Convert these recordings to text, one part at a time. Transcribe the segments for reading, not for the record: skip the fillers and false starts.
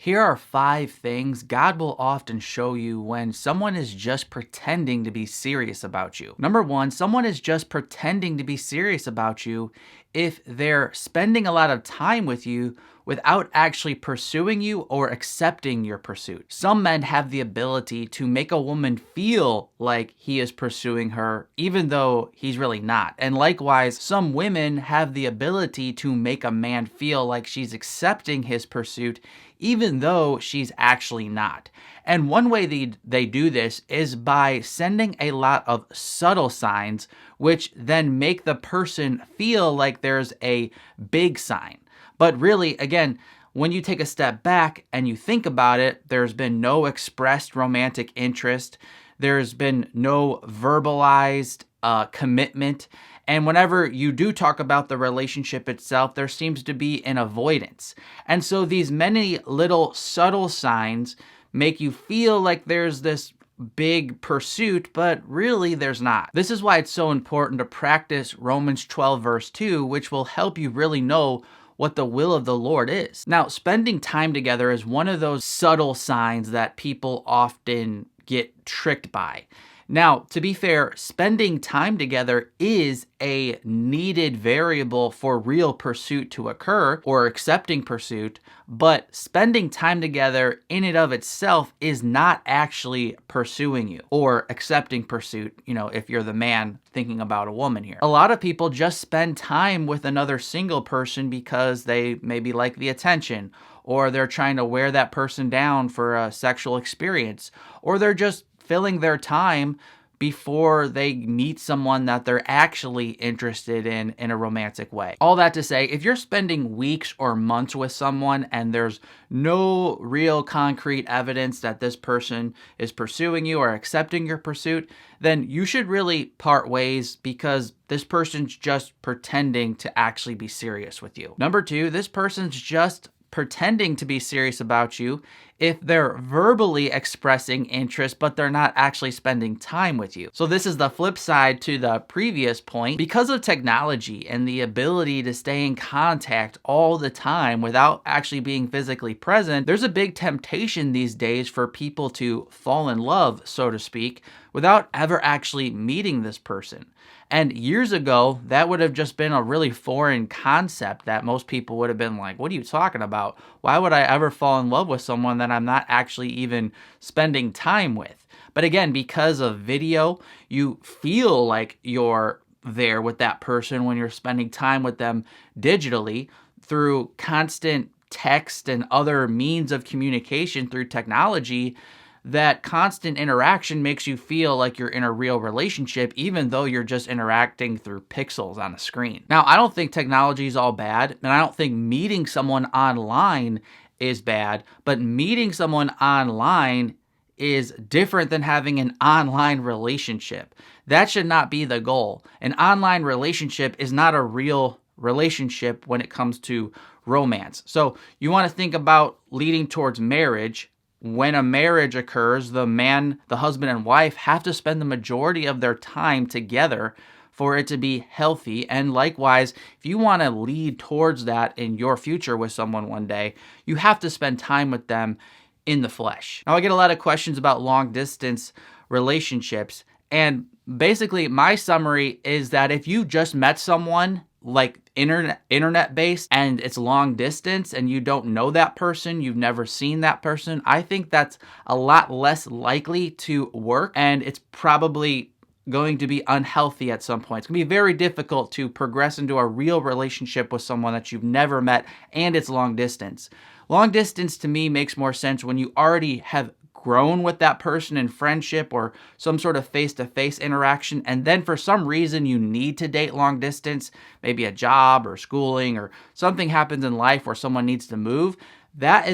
Here are 5 things God will often show you when someone is just pretending to be serious about you. Number 1, someone is just pretending to be serious about you if they're spending a lot of time with you without actually pursuing you or accepting your pursuit. Some men have the ability to make a woman feel like he is pursuing her, even though he's really not. And likewise, some women have the ability to make a man feel like she's accepting his pursuit, even though she's actually not. And one way they do this is by sending a lot of subtle signs, which then make the person feel like there's a big sign. But really, again, when you take a step back and you think about it, there's been no expressed romantic interest. There's been no verbalized commitment. And whenever you do talk about the relationship itself, there seems to be an avoidance. And so these many little subtle signs make you feel like there's this big pursuit, but really there's not. This is why it's so important to practice Romans 12 verse 2, which will help you really know what the will of the Lord is. Now, spending time together is one of those subtle signs that people often get tricked by. Now, to be fair, spending time together is a needed variable for real pursuit to occur or accepting pursuit, but spending time together in and of itself is not actually pursuing you or accepting pursuit, if you're the man thinking about a woman here. A lot of people just spend time with another single person because they maybe like the attention, or they're trying to wear that person down for a sexual experience, or they're just filling their time before they meet someone that they're actually interested in a romantic way. All that to say, if you're spending weeks or months with someone and there's no real concrete evidence that this person is pursuing you or accepting your pursuit, then you should really part ways because this person's just pretending to actually be serious with you. Number 2, this person's just pretending to be serious about you if they're verbally expressing interest, but they're not actually spending time with you. So this is the flip side to the previous point. Because of technology and the ability to stay in contact all the time without actually being physically present, there's a big temptation these days for people to fall in love, so to speak, without ever actually meeting this person. And years ago, that would have just been a really foreign concept that most people would have been like, what are you talking about? Why would I ever fall in love with someone that I'm not actually even spending time with? But again, because of video, you feel like you're there with that person when you're spending time with them digitally through constant text and other means of communication through technology. That constant interaction makes you feel like you're in a real relationship, even though you're just interacting through pixels on a screen. Now, I don't think technology is all bad, and I don't think meeting someone online is bad, but meeting someone online is different than having an online relationship. That should not be the goal. An online relationship is not a real relationship when it comes to romance. So you want to think about leading towards marriage. When a marriage occurs, the husband and wife have to spend the majority of their time together for it to be healthy. And likewise, if you want to lead towards that in your future with someone one day, you have to spend time with them in the flesh. Now, I get a lot of questions about long distance relationships. And basically, my summary is that if you just met someone like internet based and it's long distance and you don't know that person, you've never seen that person, I think that's a lot less likely to work, and it's probably going to be unhealthy at some point. It's going to be very difficult to progress into a real relationship with someone that you've never met and it's long distance. Long distance to me makes more sense when you already have grown with that person in friendship or some sort of face-to-face interaction, and then for some reason you need to date long distance, maybe a job or schooling or something happens in life where someone needs to move,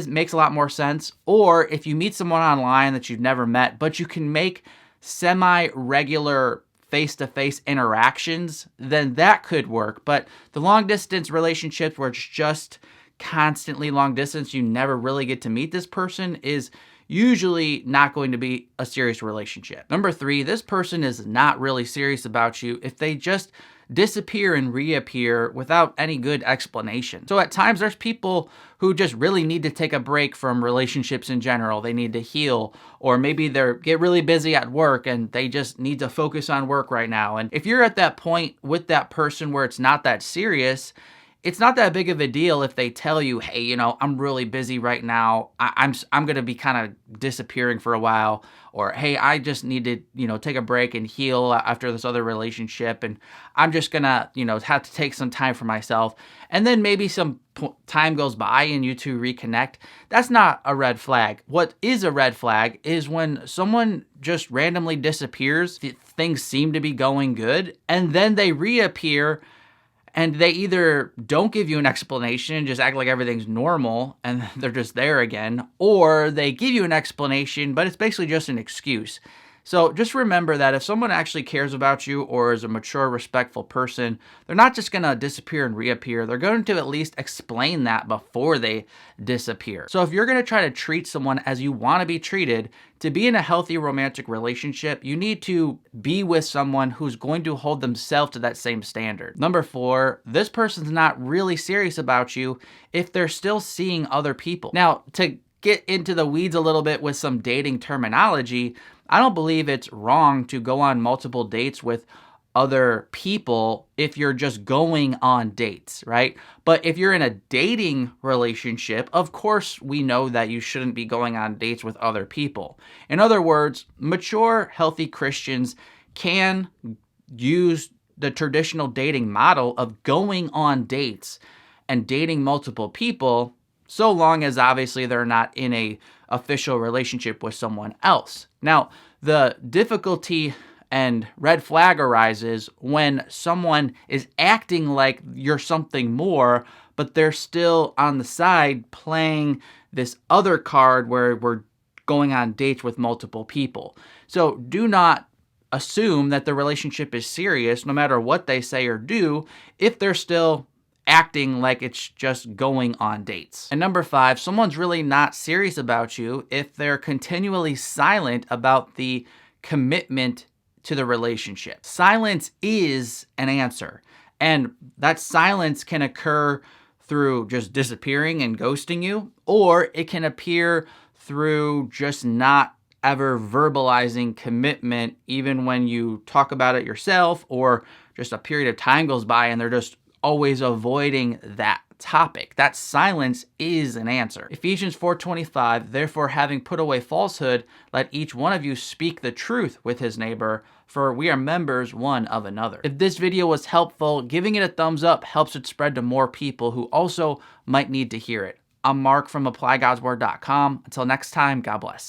makes a lot more sense. Or if you meet someone online that you've never met, but you can make semi-regular face-to-face interactions, then that could work. But the long-distance relationships where it's just constantly long distance, you never really get to meet this person, is usually not going to be a serious relationship. Number 3, this person is not really serious about you if they just disappear and reappear without any good explanation. So at times there's people who just really need to take a break from relationships in general. They need to heal, or maybe they get really busy at work and they just need to focus on work right now. And if you're at that point with that person where it's not that serious, it's not that big of a deal if they tell you, hey, I'm really busy right now. I'm going to be kind of disappearing for a while. Or, hey, I just need to, take a break and heal after this other relationship. And I'm just going to, have to take some time for myself. And then maybe some time goes by and you two reconnect. That's not a red flag. What is a red flag is when someone just randomly disappears, things seem to be going good, and then they reappear. And they either don't give you an explanation and just act like everything's normal and they're just there again, or they give you an explanation, but it's basically just an excuse. So just remember that if someone actually cares about you or is a mature, respectful person, they're not just going to disappear and reappear. They're going to at least explain that before they disappear. So if you're going to try to treat someone as you want to be treated, to be in a healthy romantic relationship, you need to be with someone who's going to hold themselves to that same standard. Number 4, this person's not really serious about you if they're still seeing other people. Now, to get into the weeds a little bit with some dating terminology, I don't believe it's wrong to go on multiple dates with other people if you're just going on dates, right? But if you're in a dating relationship, of course, we know that you shouldn't be going on dates with other people. In other words, mature, healthy Christians can use the traditional dating model of going on dates and dating multiple people, so long as obviously they're not in a official relationship with someone else. Now, the difficulty and red flag arises when someone is acting like you're something more, but they're still on the side playing this other card where we're going on dates with multiple people. So do not assume that the relationship is serious no matter what they say or do if they're still acting like it's just going on dates. And number 5, someone's really not serious about you if they're continually silent about the commitment to the relationship. Silence is an answer, and that silence can occur through just disappearing and ghosting you, or it can appear through just not ever verbalizing commitment, even when you talk about it yourself, or just a period of time goes by and they're just always avoiding that topic. That silence is an answer. Ephesians 4:25, therefore having put away falsehood, let each one of you speak the truth with his neighbor, for we are members one of another. If this video was helpful, giving it a thumbs up helps it spread to more people who also might need to hear it. I'm Mark from ApplyGodsWord.com. Until next time, God bless.